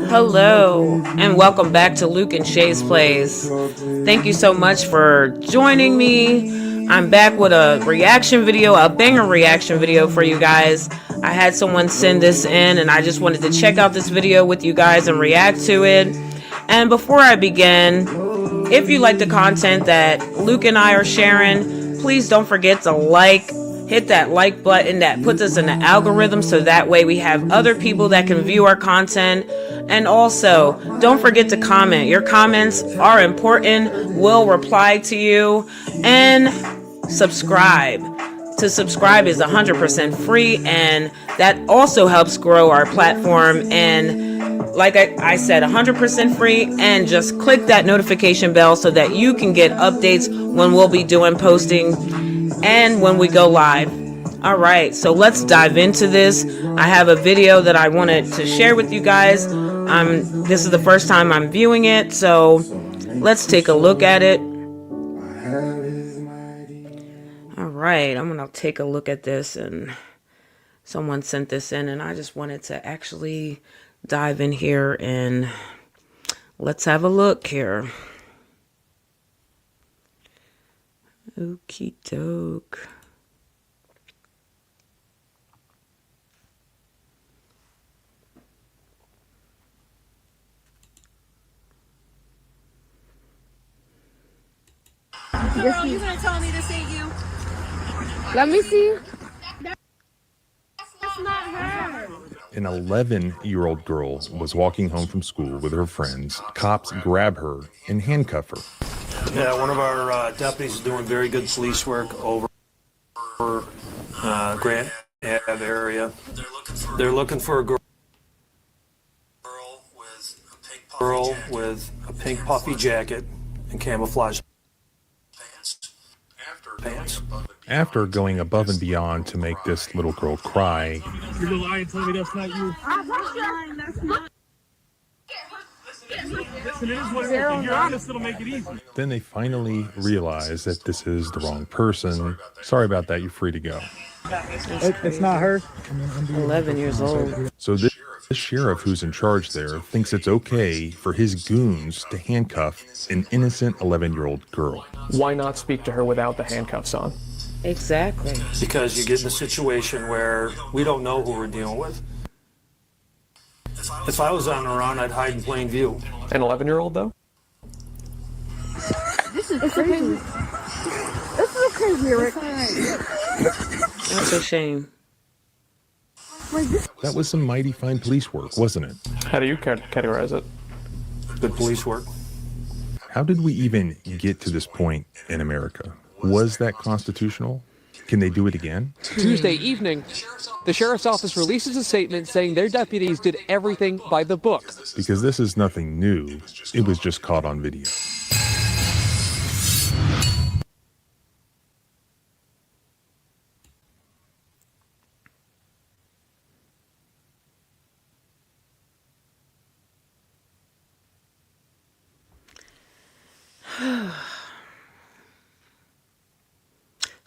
Hello, and welcome back to Luke-N-SHAE'S Plays. Thank you so much for joining me. I'm back with a reaction video, a banger reaction video for you guys. I had someone send this in, and I just wanted to check out this video with you guys and react to it. And before I begin, if you like the content that Luke and I are sharing, please don't forget to hit that like button. That puts us in the algorithm, so that way we have other people that can view our content. And also, don't forget to comment. Your comments are important. We'll reply to you. And subscribe. To subscribe is 100% free, and that also helps grow our platform. And like I said, 100% free, and just click that notification bell so that you can get updates when we'll be doing posting and when we go live. All right, so let's dive into this. I have a video that I wanted to share with you guys. This is the first time I'm viewing it, so let's take a look at it. All right, I'm gonna take a look at this, and someone sent this in, and I just wanted to actually dive in here and let's have a look here. Okie doke. Girl, you gonna tell me this ain't you? Let me see. That's not her. An 11-year-old girl was walking home from school with her friends. Cops grab her and handcuff her. Yeah, one of our deputies is doing very good police work over Grant Ave area. They're looking for a girl with a pink puffy jacket and camouflage pants. After going above and beyond to make this little girl cry, You're gonna lie and tell me that's not you. Listen, it is what it is. If you're honest, it'll make it easy. then they finally realize that this is the wrong person. Sorry about that, you're free to go. It's not her. 11 years old. So this sheriff who's in charge there thinks it's okay for his goons to handcuff an innocent 11-year-old girl. Why not speak to her without the handcuffs on? Exactly. Because you get in a situation where we don't know who we're dealing with. If I was on the run, I'd hide in plain view. An 11-year-old, though? This is crazy. This is crazy, Rick. That's a shame. That was some mighty fine police work, wasn't it? How do you categorize it? Good police work. How did we even get to this point in America? Was that constitutional? Can they do it again? Tuesday evening, the sheriff's office releases a statement saying their deputies did everything by the book. Because this is nothing new. It was just caught on video.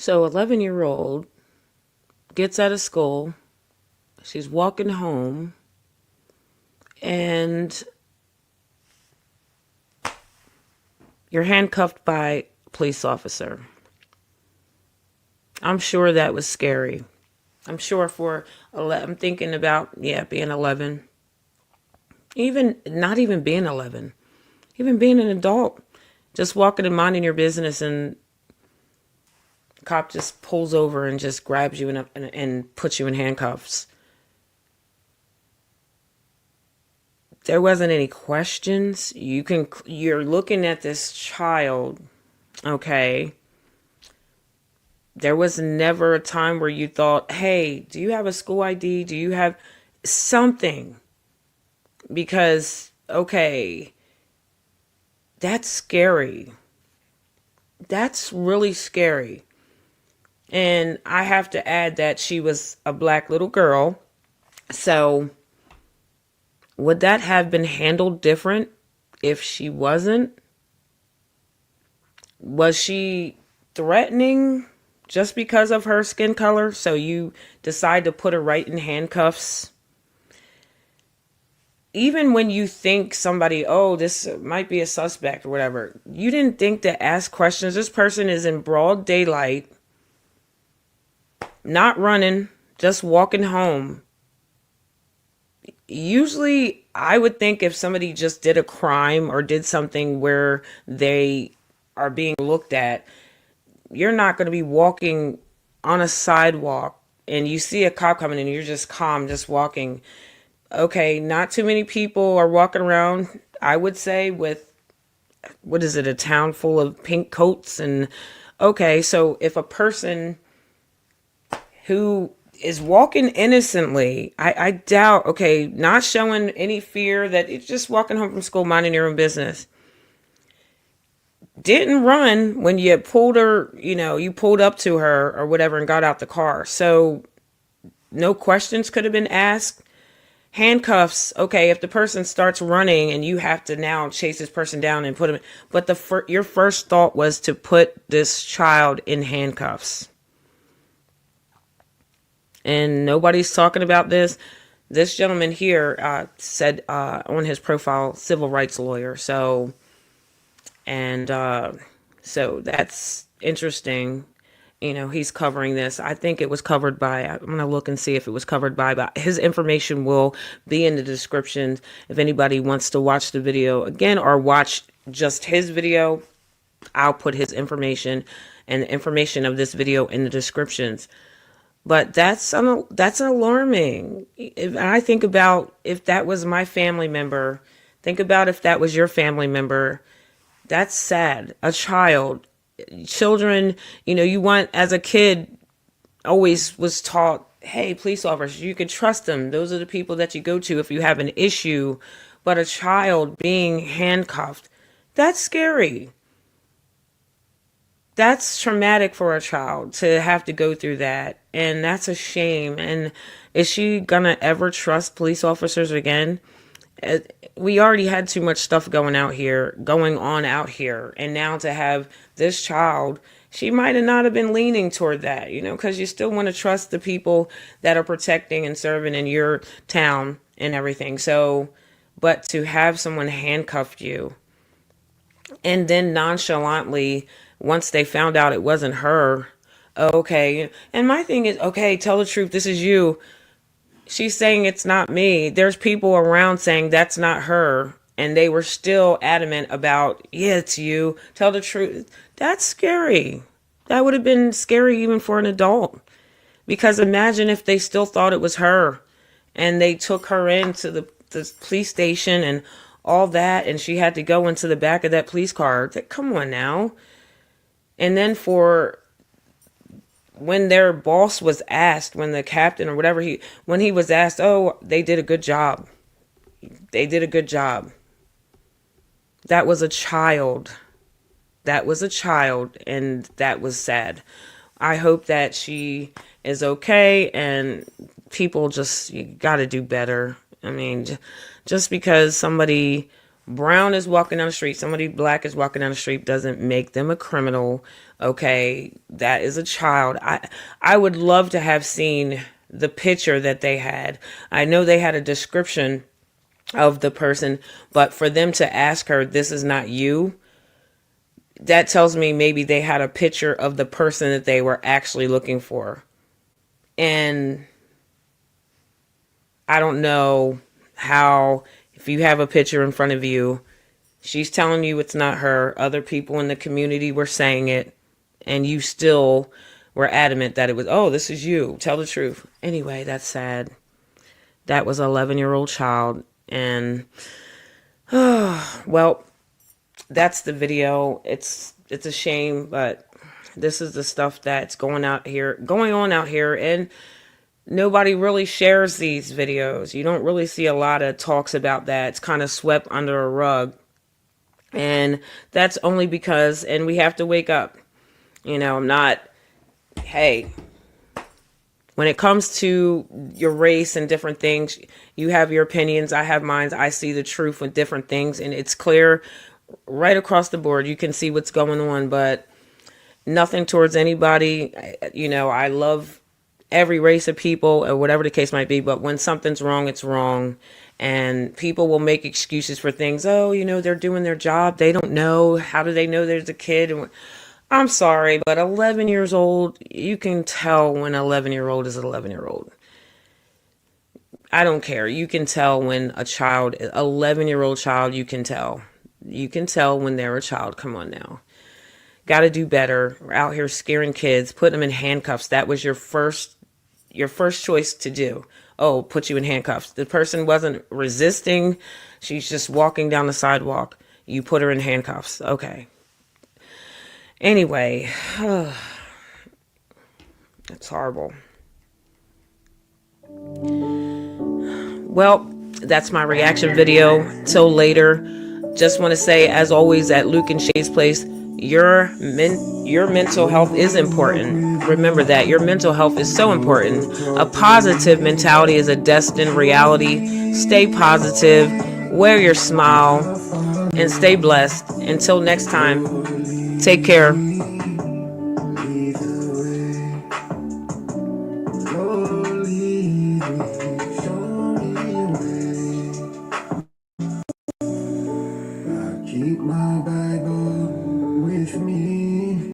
So 11-year-old gets out of school. She's walking home, and you're handcuffed by a police officer. I'm sure that was scary. I'm sure I'm thinking about, being 11. Not even being 11. Even being an adult. Just walking and minding your business, and cop just pulls over and just grabs you and puts you in handcuffs. There wasn't any questions. You're looking at this child, okay? There was never a time where you thought, hey, do you have a school ID? Do you have something? Because, okay, that's scary. That's really scary. And I have to add that she was a black little girl. So would that have been handled different if she wasn't? Was she threatening just because of her skin color. So you decide to put her right in handcuffs. Even when you think somebody, oh, this might be a suspect or whatever, you didn't think to ask questions. This person is in broad daylight, not running, just walking home. Usually, I would think if somebody just did a crime or did something where they are being looked at, you're not going to be walking on a sidewalk and you see a cop coming and you're just calm, just walking. Okay, not too many people are walking around, I would say, with, what is it, a town full of pink coats. And okay, so if a person who is walking innocently, I doubt, okay, not showing any fear, that it's just walking home from school, minding your own business, didn't run when you pulled her, you pulled up to her or whatever and got out the car. So no questions could have been asked. Handcuffs, okay, if the person starts running and you have to now chase this person down and put him, but your first thought was to put this child in handcuffs. And nobody's talking about this. This gentleman here said on his profile, civil rights lawyer. So that's interesting. He's covering this. I think it was covered by, I'm going to look and see if it was covered by, but his information will be in the description if anybody wants to watch the video again or watch just his video. I'll put his information and the information of this video in the descriptions. But that's alarming. If I think about if that was my family member, think about if that was your family member. That's sad. A child, children, you want, as a kid, always was taught, hey, police officers, you can trust them. Those are the people that you go to if you have an issue. But a child being handcuffed, that's scary. That's traumatic for a child to have to go through that. And that's a shame. And is she going to ever trust police officers again? We already had too much stuff going on out here. And now to have this child, she might have not have been leaning toward that, because you still want to trust the people that are protecting and serving in your town and everything. So, but to have someone handcuff you and then nonchalantly, once they found out it wasn't her, okay. And my thing is, okay, tell the truth. This is you. She's saying it's not me. There's people around saying that's not her. And they were still adamant about, yeah, it's you. Tell the truth. That's scary. That would have been scary even for an adult. Because imagine if they still thought it was her and they took her into the police station and all that. And she had to go into the back of that police car. Come on now. And then when their boss was asked, when the captain or whatever, when he was asked, oh, they did a good job. They did a good job. That was a child. That was a child, and that was sad. I hope that she is okay, and people you got to do better. I mean, just because somebody brown is walking down the street, somebody black is walking down the street, doesn't make them a criminal. Okay, that is a child. I would love to have seen the picture that they had. I know they had a description of the person, but for them to ask her, this is not you, that tells me maybe they had a picture of the person that they were actually looking for. And I don't know how, if you have a picture in front of you, she's telling you it's not her, other people in the community were saying it, and you still were adamant that it was, oh, this is you, tell the truth. Anyway, that's sad. That was an 11-year-old child. And well, that's the video. It's a shame, but this is the stuff that's going on out here, and nobody really shares these videos. You don't really see a lot of talks about that. It's kind of swept under a rug, and that's only because, and we have to wake up. I'm not, hey, when it comes to your race and different things, you have your opinions, I have mine. I see the truth with different things, and it's clear right across the board. You can see what's going on, but Nothing towards anybody. You know, I love every race of people or whatever the case might be, but when something's wrong, it's wrong. And people will make excuses for things. Oh, you know, they're doing their job. They don't know. How do they know there's a kid? I'm sorry, but 11 years old, you can tell when an 11-year-old is an 11-year-old. I don't care. You can tell when a child, 11-year-old child, you can tell. You can tell when they're a child. Come on now. Got to do better. We're out here scaring kids, putting them in handcuffs. That was your first choice to do. Oh, put you in handcuffs. The person wasn't resisting. She's just walking down the sidewalk. You put her in handcuffs. Okay. Anyway, that's horrible. Well, that's my reaction video. Till later. Just want to say, as always, at Luke-N-SHAE'S place, your mental health is important. Remember that. Your mental health is so important. A positive mentality is a destined reality. Stay positive. Wear your smile. And stay blessed. Until next time, take care.